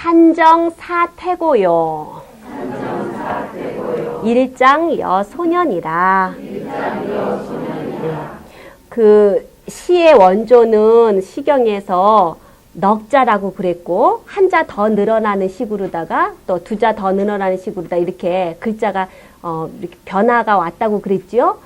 산정사태고요. 일장여소년이라. 그 시의 원조는 시경에서 넉자라고 그랬고 한자 더 늘어나는 식으로다가 또 두 자 더 늘어나는 식으로다 이렇게 글자가 이렇게 변화가 왔다고 그랬죠.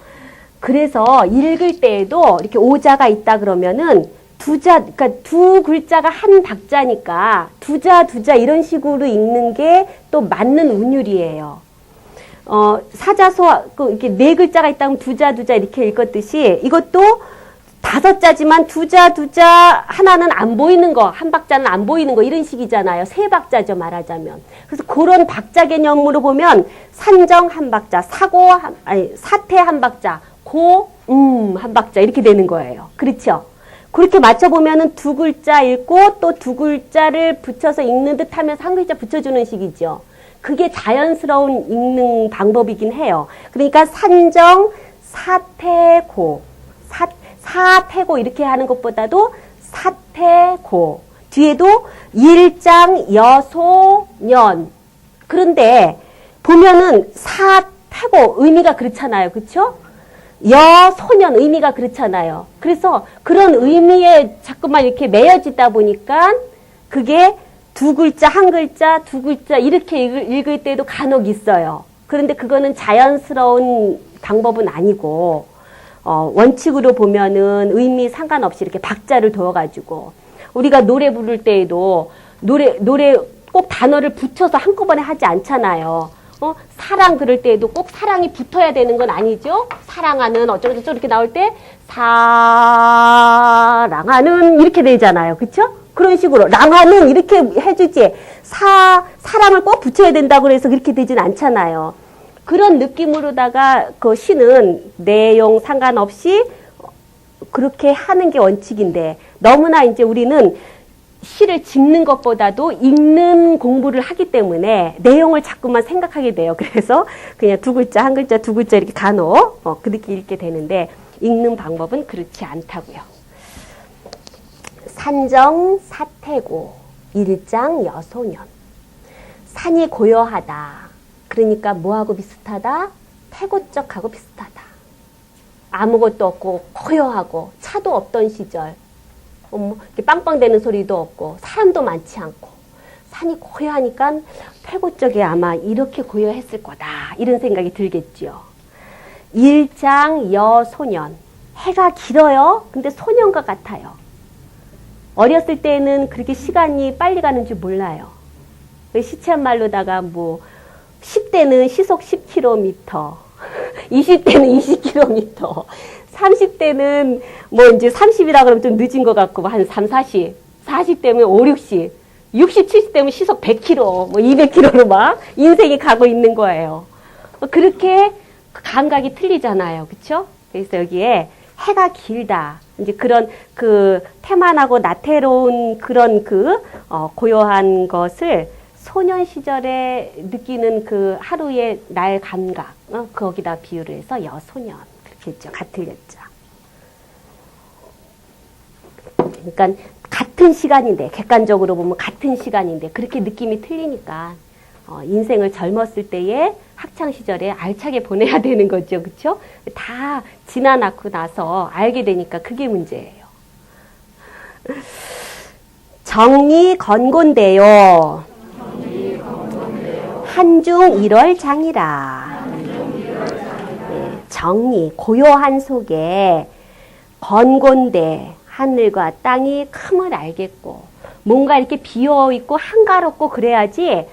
그래서 읽을 때에도 이렇게 오자가 있다 그러면은 그러니까 두 글자가 한 박자니까 두 자 이런 식으로 읽는 게 또 맞는 운율이에요. 사자소 이렇게 네 글자가 있다면 두 자 이렇게 읽었듯이 이것도 다섯 자지만 두 자 하나는 안 보이는 거, 한 박자는 안 보이는 거 이런 식이잖아요. 세 박자죠 말하자면. 그래서 그런 박자 개념으로 보면 산정 한 박자, 사태 한 박자, 한 박자 이렇게 되는 거예요. 그렇죠? 그렇게 맞춰보면은 두 글자 읽고 또 두 글자를 붙여서 읽는 듯 하면서 한 글자 붙여주는 식이죠. 그게 자연스러운 읽는 방법이긴 해요. 그러니까 산정, 사태고, 사태고 이렇게 하는 것보다도 사태고, 뒤에도 일장, 여소, 년. 그런데 보면은 사태고 의미가 그렇잖아요. 그쵸? 여소년 의미가 그렇잖아요. 그래서 그런 의미에 자꾸만 이렇게 매여지다 보니까 그게 두 글자, 한 글자, 두 글자 이렇게 읽을 때도 간혹 있어요. 그런데 그거는 자연스러운 방법은 아니고 원칙으로 보면은 의미 상관없이 이렇게 박자를 둬가지고 우리가 노래 부를 때에도 노래 꼭 단어를 붙여서 한꺼번에 하지 않잖아요. 사랑 그럴 때에도 꼭 사랑이 붙어야 되는 건 아니죠. 사랑하는 어쩌고저쩌고 이렇게 나올 때 사랑하는 이렇게 되잖아요. 그쵸? 그런 식으로 랑하는 이렇게 해주지 사랑을 꼭 붙여야 된다고 해서 그렇게 되진 않잖아요. 그런 느낌으로다가 그 시는 내용 상관없이 그렇게 하는 게 원칙인데 너무나 이제 우리는 시를 듣는 것보다도 읽는 공부를 하기 때문에 내용을 자꾸만 생각하게 돼요. 그래서 그냥 두 글자, 한 글자, 두 글자 이렇게 간혹 그렇게 읽게 되는데 읽는 방법은 그렇지 않다고요. 산정, 사태고, 일장, 여소년. 산이 고요하다. 그러니까 뭐하고 비슷하다? 태고적하고 비슷하다. 아무것도 없고 고요하고 차도 없던 시절. 빵빵대는 소리도 없고 사람도 많지 않고 산이 고요하니까 태고 쪽에 아마 이렇게 고요했을 거다 이런 생각이 들겠죠. 일장 여소년 해가 길어요. 근데 소년과 같아요. 어렸을 때는 그렇게 시간이 빨리 가는 줄 몰라요. 시쳇말로다가 10대는 시속 10km 20대는 20km 30대는 이제 30이라 그러면 좀 늦은 것 같고 한 3, 40, 40대면 5, 60, 60, 70대면 시속 100km, 200km로 막 인생이 가고 있는 거예요. 그렇게 감각이 틀리잖아요. 그쵸? 그래서 여기에 해가 길다. 이제 그런 태만하고 나태로운 그런 고요한 것을 소년 시절에 느끼는 그 하루의 날 감각, 거기다 비유를 해서 여소년. 그렇겠죠. 같은 여자. 그러니까 같은 시간인데, 객관적으로 보면 같은 시간인데, 그렇게 느낌이 틀리니까, 인생을 젊었을 때에 학창시절에 알차게 보내야 되는 거죠. 그쵸? 다 지나놓고 나서 알게 되니까 그게 문제예요. 정리 건곤대요. 한중 1월 장이라. 정리, 고요한 속에 건곤대, 하늘과 땅이 큼을 알겠고 뭔가 이렇게 비어있고 한가롭고 그래야지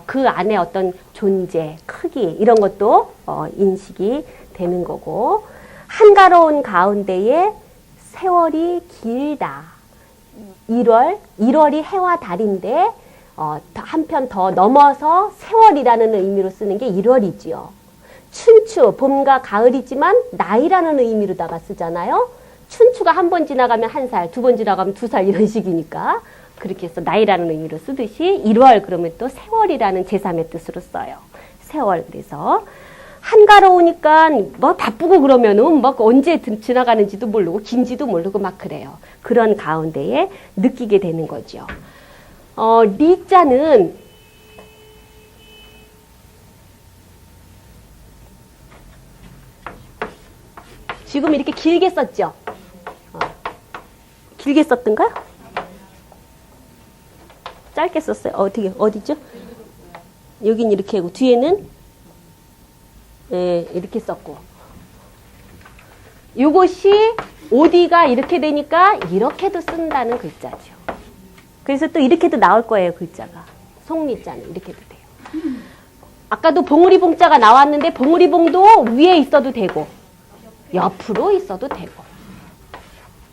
그 안에 어떤 존재, 크기 이런 것도 인식이 되는 거고 한가로운 가운데에 세월이 길다. 1월이 해와 달인데 한편 더 넘어서 세월이라는 의미로 쓰는 게 1월이지요. 춘추, 봄과 가을이지만 나이라는 의미로다가 쓰잖아요. 춘추가 한 번 지나가면 1살, 두 번 지나가면 2살 이런 식이니까 그렇게 해서 나이라는 의미로 쓰듯이 1월 그러면 또 세월이라는 제3의 뜻으로 써요. 세월. 그래서 한가로우니까 바쁘고 그러면은 언제 지나가는지도 모르고 긴지도 모르고 막 그래요. 그런 가운데에 느끼게 되는 거죠. 리자는 지금 이렇게 길게 썼죠? 길게 썼던가요? 짧게 썼어요. 어떻게, 어디죠? 여긴 이렇게 하고, 뒤에는, 예, 이렇게 썼고. 요것이, 오디가 이렇게 되니까, 이렇게도 쓴다는 글자죠. 그래서 또 이렇게도 나올 거예요, 글자가. 송리자는. 이렇게도 돼요. 아까도 봉우리봉자가 나왔는데, 봉우리봉도 위에 있어도 되고, 옆으로 있어도 되고.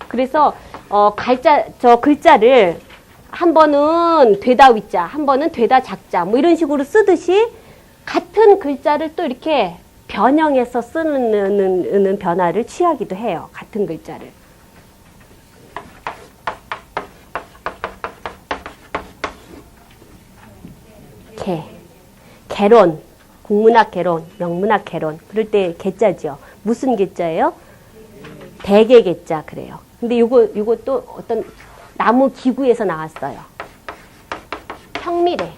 그래서, 글자를, 한 번은 되다 위자, 한 번은 되다 작자, 뭐 이런 식으로 쓰듯이 같은 글자를 또 이렇게 변형해서 쓰는 변화를 취하기도 해요. 같은 글자를. 개론, 국문학 개론, 명문학 개론. 그럴 때 개자죠. 무슨 개자예요? 대개 개자 그래요. 근데 요것도 어떤 나무 기구에서 나왔어요. 평미래.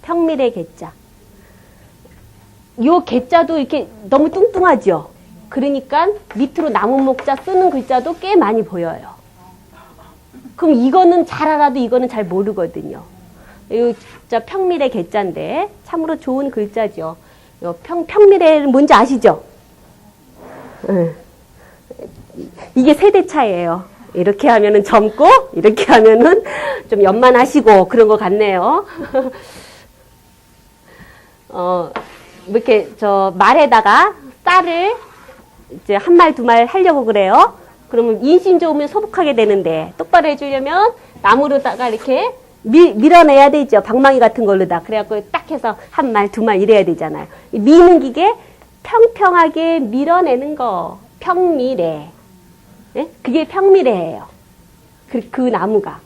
평미래 개자. 요 개자도 이렇게 너무 뚱뚱하죠? 그러니까 밑으로 나무 목자 쓰는 글자도 꽤 많이 보여요. 그럼 이거는 잘 알아도 이거는 잘 모르거든요. 이 진짜 평미래 개자인데 참으로 좋은 글자죠. 요 평미래는 뭔지 아시죠? 이게 세대 차이예요. 이렇게 하면은 젊고 이렇게 하면은 좀 연만하시고 그런 것 같네요. 이렇게 말에다가 쌀을 이제 한 말 두 말 하려고 그래요. 그러면 인심 좋으면 소복하게 되는데 똑바로 해주려면 나무로다가 이렇게 밀어내야 되죠. 방망이 같은 걸로다. 그래갖고 딱 해서 한 말 두 말 이래야 되잖아요. 미는 기계 평평하게 밀어내는 거 평미래. 네? 그게 평미래예요. 그 나무가.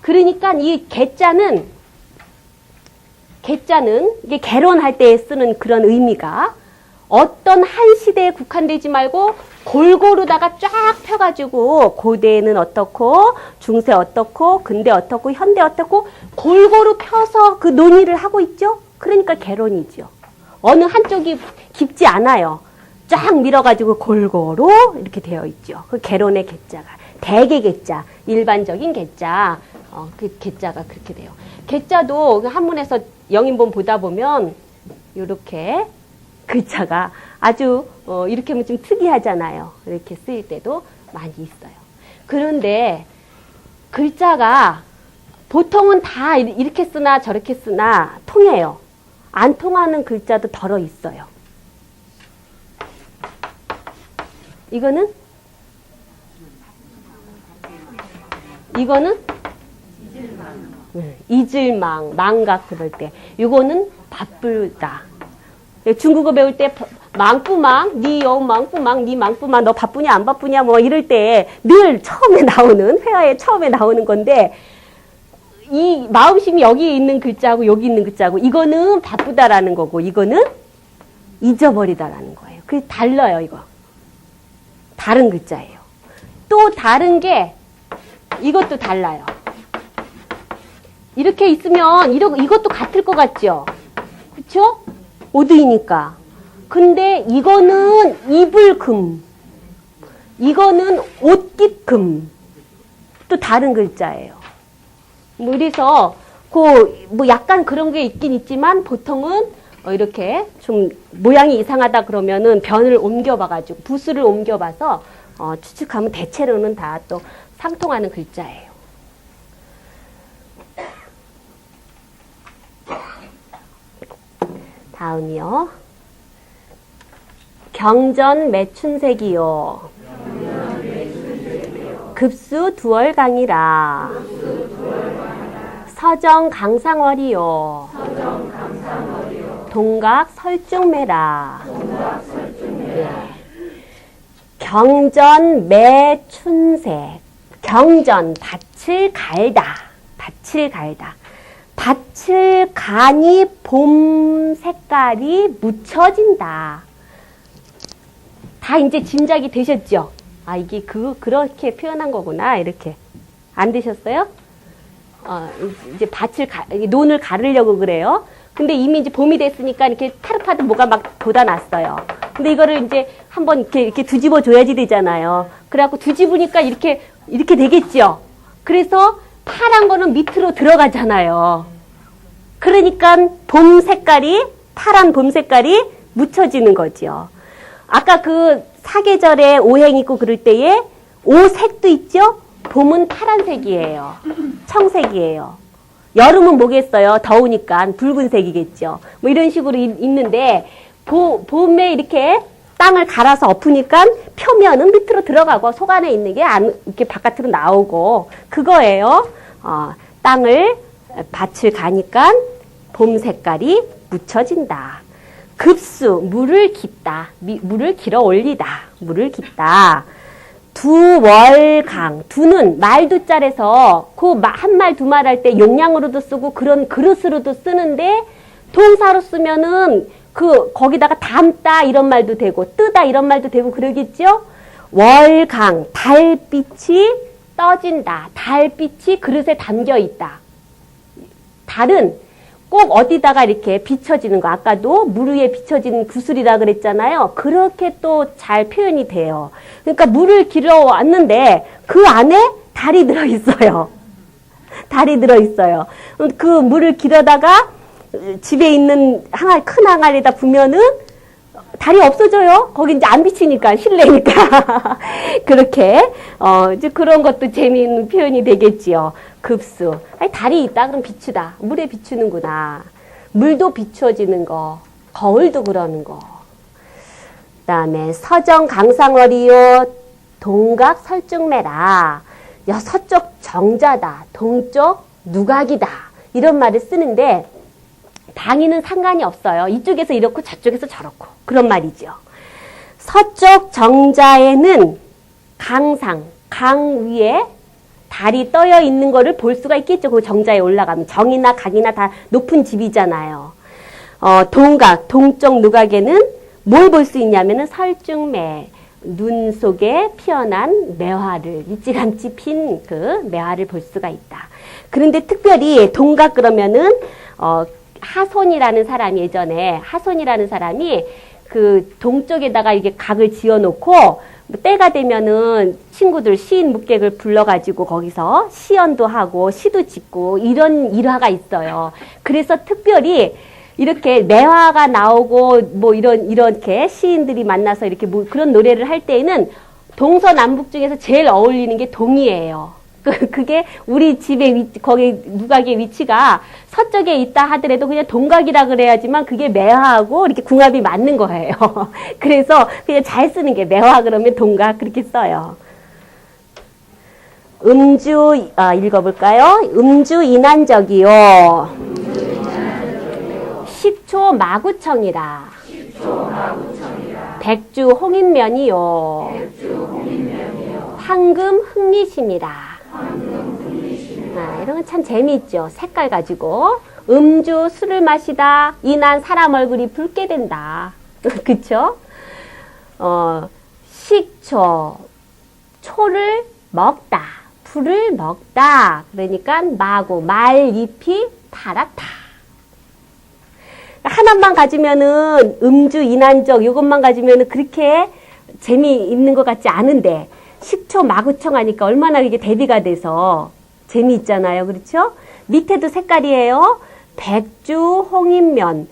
그러니까 이 개자는 이게 개론할 때 쓰는 그런 의미가 어떤 한 시대에 국한되지 말고 골고루다가 쫙 펴가지고 고대에는 어떻고 중세 어떻고 근대 어떻고 현대 어떻고 골고루 펴서 그 논의를 하고 있죠. 그러니까 개론이죠. 어느 한쪽이 깊지 않아요. 쫙 밀어가지고 골고루 이렇게 되어 있죠. 그 개론의 개자가 대개 개자, 일반적인 개자, 그 개자가 그렇게 돼요. 개자도 한문에서 영인본 보다 보면 이렇게 글자가 아주 이렇게 하면 좀 특이하잖아요. 이렇게 쓰일 때도 많이 있어요. 그런데 글자가 보통은 다 이렇게 쓰나 저렇게 쓰나 통해요. 안 통하는 글자도 덜어 있어요. 이거는 이질망, 망각 그럴 때. 이거는 바쁘다. 중국어 배울 때 망뿌망, 니 여 망뿌망, 니 망뿌망, 너 바쁘냐 안 바쁘냐 뭐 이럴 때 늘 처음에 나오는 회화에 처음에 나오는 건데 이 마음심이 여기 있는 글자하고 여기 있는 글자하고 이거는 바쁘다라는 거고 이거는 잊어버리다라는 거예요. 그게 달라요, 이거. 다른 글자예요. 또 다른 게 이것도 달라요. 이렇게 있으면 이것도 같을 것 같죠? 그쵸? 오드이니까. 근데 이거는 이불금, 이거는 옷깃금. 또 다른 글자예요. 뭐 이래서 뭐 약간 그런 게 있긴 있지만 보통은 이렇게 좀 모양이 이상하다 그러면은 변을 옮겨봐가지고 부수를 옮겨봐서 추측하면 대체로는 다 또 상통하는 글자예요. 다음이요. 경전 매춘색이요. 급수 두월강이라. 서정 강상월이요. 동각 설중매라. 네. 경전 매춘색. 경전 밭을 갈다. 밭을 갈다. 밭을 가니 봄 색깔이 묻혀진다. 다 이제 짐작이 되셨죠? 아, 이게 그렇게 표현한 거구나. 이렇게. 안 되셨어요? 이제 논을 가르려고 그래요. 근데 이미 이제 봄이 됐으니까 이렇게 타르파도 뭐가 막 돋아났어요. 근데 이거를 이제 한번 이렇게 뒤집어 줘야지 되잖아요. 그래갖고 뒤집으니까 이렇게 되겠죠. 그래서 파란 거는 밑으로 들어가잖아요. 그러니까 파란 봄 색깔이 묻혀지는 거죠. 아까 그 사계절에 오행 있고 그럴 때에 오색도 있죠? 봄은 파란색이에요. 청색이에요. 여름은 뭐겠어요? 더우니까 붉은색이겠죠. 뭐 이런 식으로 있는데 봄에 이렇게 땅을 갈아서 엎으니까 표면은 밑으로 들어가고 속 안에 있는 게 이렇게 바깥으로 나오고 그거예요. 밭을 가니까 봄 색깔이 묻혀진다. 급수, 물을 깃다. 물을 길어 올리다. 물을 깃다. 두월강. 두는 말두자에서 한 말 두 말 할 때 용량으로도 쓰고 그런 그릇으로도 쓰는데 동사로 쓰면은 거기다가 담다 이런 말도 되고 뜨다 이런 말도 되고 그러겠죠? 월강. 달빛이 떠진다. 달빛이 그릇에 담겨 있다. 달은 꼭 어디다가 이렇게 비춰지는 거. 아까도 물 위에 비춰지는 구슬이라 그랬잖아요. 그렇게 또 잘 표현이 돼요. 그러니까 물을 길어 왔는데 그 안에 달이 들어있어요. 달이 들어있어요. 그 물을 길어다가 집에 있는 큰 항아리에다 부면은 달이 없어져요. 거기 이제 안 비치니까, 실내니까. 그렇게, 이제 그런 것도 재미있는 표현이 되겠지요. 급수. 달이 있다, 그럼 비추다. 물에 비추는구나. 물도 비추어지는 거. 거울도 그러는 거. 그 다음에 서정 강상월이요. 동각 설중매라. 서쪽 정자다. 동쪽 누각이다. 이런 말을 쓰는데, 방위는 상관이 없어요. 이쪽에서 이렇고 저쪽에서 저렇고 그런 말이죠. 서쪽 정자에는 강 위에 달이 떠여 있는 거를 볼 수가 있겠죠. 그 정자에 올라가면 정이나 각이나 다 높은 집이잖아요. 동각, 동쪽 누각에는 뭘 볼 수 있냐면은 설중매, 눈 속에 피어난 매화를 일찌감치 핀 그 매화를 볼 수가 있다. 그런데 특별히 동각 그러면은 하손이라는 사람이 그 동쪽에다가 이렇게 각을 지어 놓고 때가 되면은 친구들 시인 묵객을 불러가지고 거기서 시연도 하고 시도 짓고 이런 일화가 있어요. 그래서 특별히 이렇게 매화가 나오고 뭐 이렇게 시인들이 만나서 이렇게 뭐 그런 노래를 할 때에는 동서남북 중에서 제일 어울리는 게 동이에요. 그게 우리 집의 거기 누각의 위치가 서쪽에 있다 하더라도 그냥 동각이라 그래야지만 그게 매화하고 이렇게 궁합이 맞는 거예요. 그래서 그냥 잘 쓰는 게 매화 그러면 동각 그렇게 써요. 읽어볼까요? 인한적이요. 식초 마구청이라. 백주 홍인면이요. 황금 흥리심이라. 이런 건 참 재미있죠. 색깔 가지고. 술을 마시다. 인한 사람 얼굴이 붉게 된다. 그쵸? 식초. 초를 먹다. 풀을 먹다. 그러니까 말잎이 파랗다. 하나만 가지면은 인한적 요것만 가지면은 그렇게 재미있는 것 같지 않은데 식초 마구청 하니까 얼마나 이게 대비가 돼서 재미있잖아요. 그렇죠? 밑에도 색깔이에요. 백주 홍인면.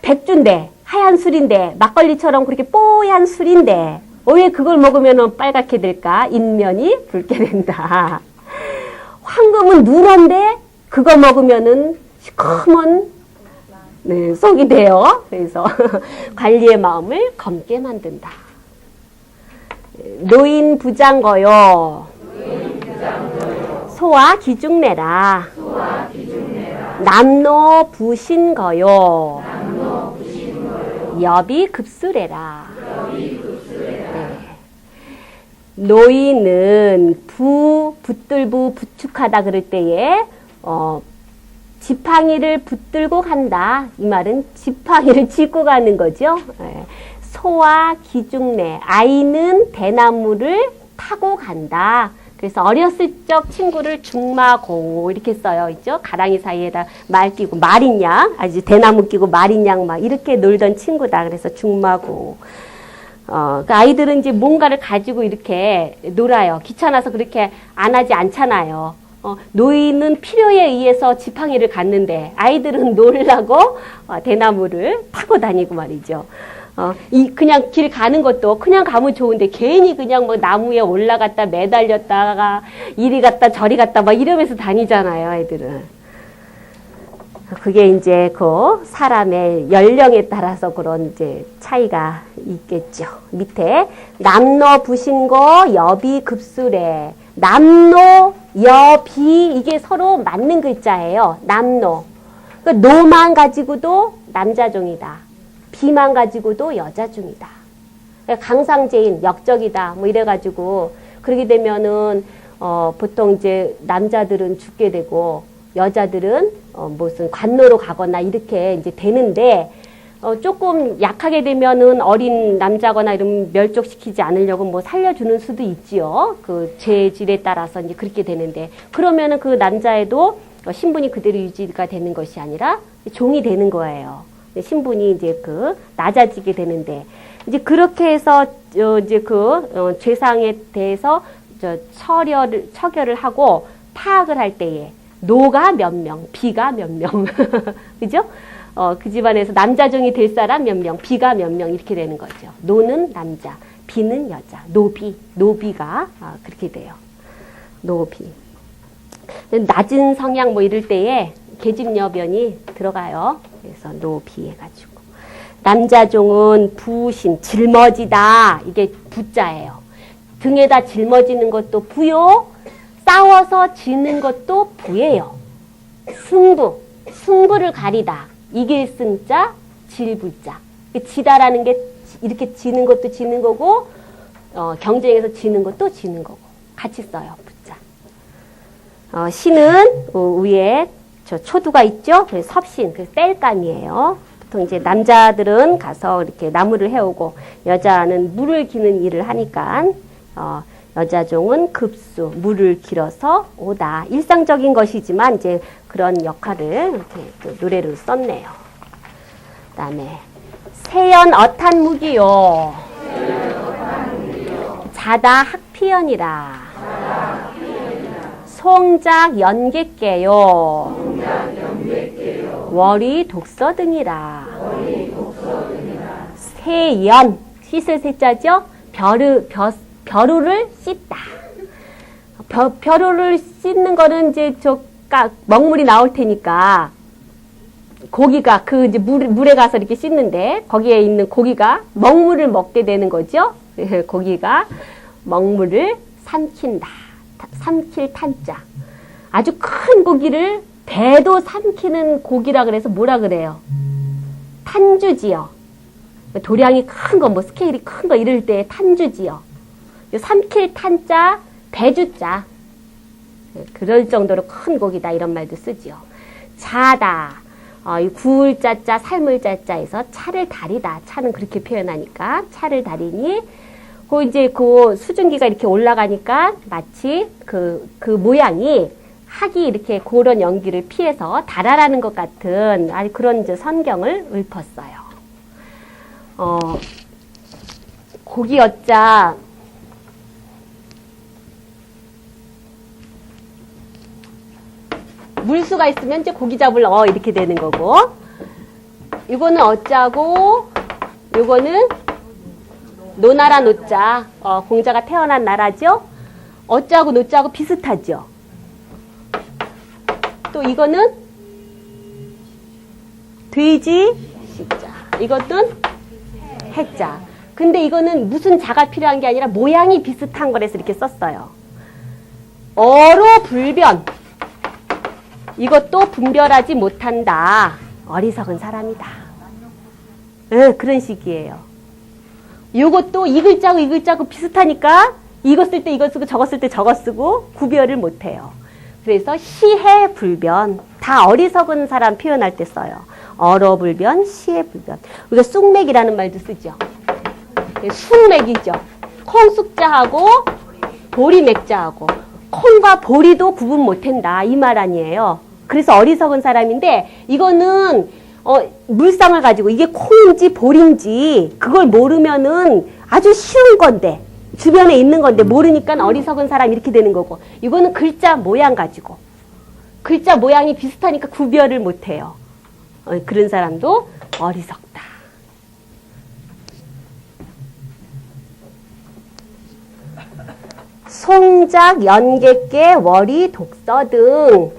백주인데 하얀 술인데 막걸리처럼 그렇게 뽀얀 술인데 왜 그걸 먹으면 빨갛게 될까? 인면이 붉게 된다. 황금은 누런데 그거 먹으면은 시커먼 속이 돼요. 그래서 관리의 마음을 검게 만든다. 노인 부장거요. 소와 기중내라. 남노 부신거요. 여비 급수래라. 노인은 붙들고 부축하다 그럴 때에 지팡이를 붙들고 간다. 이 말은 지팡이를 짚고 가는 거죠. 소와 기중내. 아이는 대나무를 타고 간다. 그래서 어렸을 적 친구를 중마고 이렇게 써요. 있죠? 가랑이 사이에다 말 끼고 말인 양, 아주 대나무 끼고 말인 양 막 이렇게 놀던 친구다. 그래서 중마고. 그 아이들은 이제 뭔가를 가지고 이렇게 놀아요. 귀찮아서 그렇게 안 하지 않잖아요. 노인은 필요에 의해서 지팡이를 갖는데 아이들은 놀라고 대나무를 타고 다니고 말이죠. 그냥 길 가는 것도 그냥 가면 좋은데 괜히 그냥 뭐 나무에 올라갔다 매달렸다가 이리 갔다 저리 갔다 막 이러면서 다니잖아요, 아이들은. 그게 이제 그 사람의 연령에 따라서 그런 이제 차이가 있겠죠. 밑에 남노 부신고 여비 급수래. 남노, 여비 이게 서로 맞는 글자예요. 남노. 그러니까 노만 가지고도 남자종이다. 비만 가지고도 여자종이다. 그러니까 강상제인, 역적이다. 뭐 이래가지고 그러게 되면은 보통 이제 남자들은 죽게 되고 여자들은 무슨 관노로 가거나 이렇게 이제 되는데 조금 약하게 되면은 어린 남자거나 이러면 멸족시키지 않으려고 뭐 살려주는 수도 있지요. 그 죄질에 따라서 이제 그렇게 되는데 그러면은 그 남자애도 신분이 그대로 유지가 되는 것이 아니라 종이 되는 거예요. 신분이 이제 낮아지게 되는데 이제 그렇게 해서 이제 죄상에 대해서 처결을 하고 파악을 할 때에 노가 몇 명, 비가 몇 명, 그죠? 그 집안에서 남자종이 될 사람 몇 명, 비가 몇 명 이렇게 되는 거죠. 노는 남자, 비는 여자, 노비가 그렇게 돼요. 노비. 낮은 성향 뭐 이럴 때에 계집여변이 들어가요. 그래서 노비 해가지고. 남자종은 부신, 짊어지다. 이게 부자예요. 등에다 짊어지는 것도 부요. 싸워서 지는 것도 부예요. 승부를 가리다. 이길 승자, 질부자. 지다라는 게 이렇게 지는 것도 지는 거고, 경쟁에서 지는 것도 지는 거고. 같이 써요, 부자. 신은 위에 저 초두가 있죠? 그래서 섭신, 그 땔감이에요. 보통 이제 남자들은 가서 이렇게 나무를 해오고, 여자는 물을 기는 일을 하니까, 여자종은 급수, 물을 길어서 오다. 일상적인 것이지만 이제 그런 역할을 이렇게 또 노래로 썼네요. 그 다음에 세연 어탄 무기요. 자다 학피연이라. 송작 연객계요. 월이 독서 등이라. 세연, 씻을 세자죠? 벼루를 씻다. 벼루를 씻는 거는 이제 먹물이 나올 테니까 고기가 이제 물에 가서 이렇게 씻는데 거기에 있는 고기가 먹물을 먹게 되는 거죠. 고기가 먹물을 삼킨다. 삼킬 탄자. 아주 큰 고기를 배도 삼키는 고기라 그래서 뭐라 그래요? 탄주지요. 도량이 큰 거, 뭐 스케일이 큰 거 이럴 때 탄주지요. 삼킬 탄자, 배주자. 그럴 정도로 큰 고기다 이런 말도 쓰지요. 자다. 구울 자자, 삶을 자자에서 차를 다리다. 차는 그렇게 표현하니까 차를 다리니 이제 그 수증기가 이렇게 올라가니까 마치 그 모양이 학이 이렇게 그런 연기를 피해서 달아나는 것 같은 그런 이제 선경을 읊었어요. 고기 여자 물수가 있으면 이제 고기 잡을 이렇게 되는 거고, 이거는 어짜고, 요거는 노나라 노자, 공자가 태어난 나라죠. 어짜고 노자고 비슷하죠. 또 이거는 돼지 시자, 이것은 해자. 근데 이거는 무슨 자가 필요한 게 아니라 모양이 비슷한 거라서 이렇게 썼어요. 어로불변. 이것도 분별하지 못한다. 어리석은 사람이다. 네, 그런 식이에요. 이것도 이 글자고 이 글자고 비슷하니까 이거 쓸 때 이거 쓰고 저거 쓸 때 저거 쓰고 구별을 못해요. 그래서 시해불변. 다 어리석은 사람 표현할 때 써요. 어로불변, 시해불변. 우리가 쑥맥이라는 말도 쓰죠. 쑥맥이죠. 콩쑥자하고 보리맥자하고 콩과 보리도 구분 못한다 이 말 아니에요. 그래서 어리석은 사람인데 이거는 물상을 가지고 이게 콩인지 보리인지 그걸 모르면은 아주 쉬운 건데 주변에 있는 건데 모르니까 어리석은 사람 이렇게 되는 거고 이거는 글자 모양 가지고 글자 모양이 비슷하니까 구별을 못해요. 그런 사람도 어리석다. 송작, 연객계, 월이, 독서 등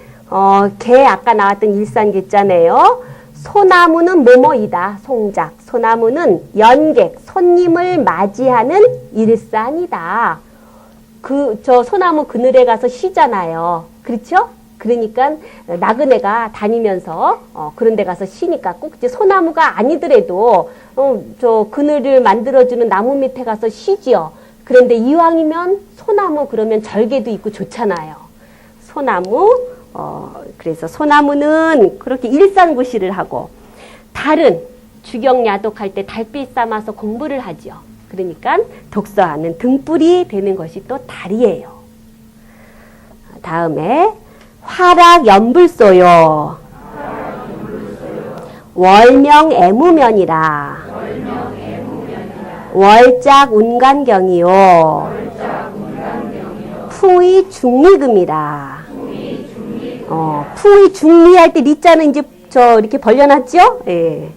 개 아까 나왔던 일산계자네요. 소나무는 뭐뭐이다. 송작. 소나무는 연객, 손님을 맞이하는 일산이다. 저 소나무 그늘에 가서 쉬잖아요. 그렇죠? 그러니까 나그네가 다니면서 그런 데 가서 쉬니까 꼭 이제 소나무가 아니더라도 저 그늘을 만들어주는 나무 밑에 가서 쉬지요. 그런데 이왕이면 소나무 그러면 절개도 있고 좋잖아요. 소나무 그래서 소나무는 그렇게 일산구시를 하고 달은 주경야독할 때 달빛 삼아서 공부를 하죠. 그러니까 독서하는 등불이 되는 것이 또 달이에요. 다음에 화락연불소요. 월명애무면이라. 월작 운간경이요. 풍의 중리금이라. 풍의 중리할 때 리자는 이제 이렇게 벌려놨죠? 예.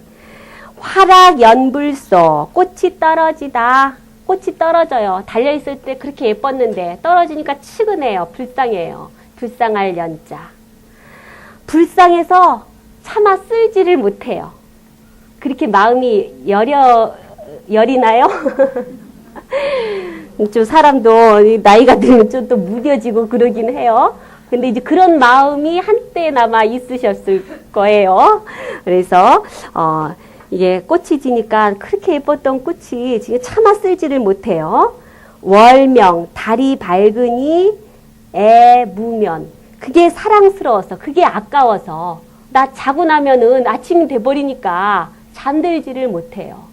화락연불소. 꽃이 떨어지다. 꽃이 떨어져요. 달려있을 때 그렇게 예뻤는데 떨어지니까 치근해요. 불쌍해요. 불쌍할 연자. 불쌍해서 차마 쓸지를 못해요. 그렇게 마음이 여리나요? 좀 사람도 나이가 들면 좀 또 무뎌지고 그러긴 해요. 근데 이제 그런 마음이 한때나마 있으셨을 거예요. 그래서 이게 꽃이 지니까 그렇게 예뻤던 꽃이 지금 차마 쓸지를 못해요. 월명, 달이 밝으니 애무면. 그게 사랑스러워서, 그게 아까워서 나 자고 나면은 아침이 돼버리니까 잠들지를 못해요.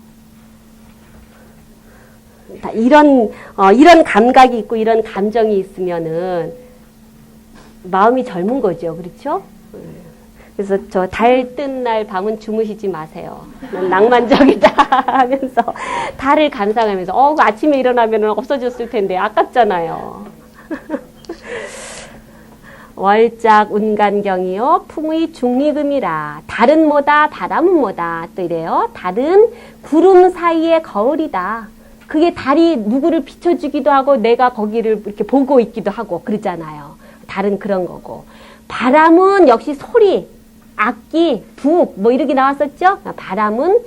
이런 감각이 있고 이런 감정이 있으면은 마음이 젊은 거죠. 그렇죠? 그래서 저 달 뜬 날 밤은 주무시지 마세요. 난 낭만적이다 하면서 달을 감상하면서 아침에 일어나면 없어졌을 텐데 아깝잖아요. 월작 운간경이요 풍의 중리금이라. 달은 뭐다 바람은 뭐다 또 이래요. 달은 구름 사이의 거울이다. 그게 달이 누구를 비춰주기도 하고 내가 거기를 이렇게 보고 있기도 하고 그러잖아요. 달은 그런 거고. 바람은 역시 소리, 악기, 북 뭐 이렇게 나왔었죠. 바람은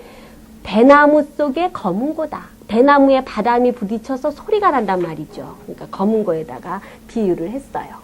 대나무 속의 검은 거다. 대나무에 바람이 부딪혀서 소리가 난단 말이죠. 그러니까 검은 거에다가 비유를 했어요.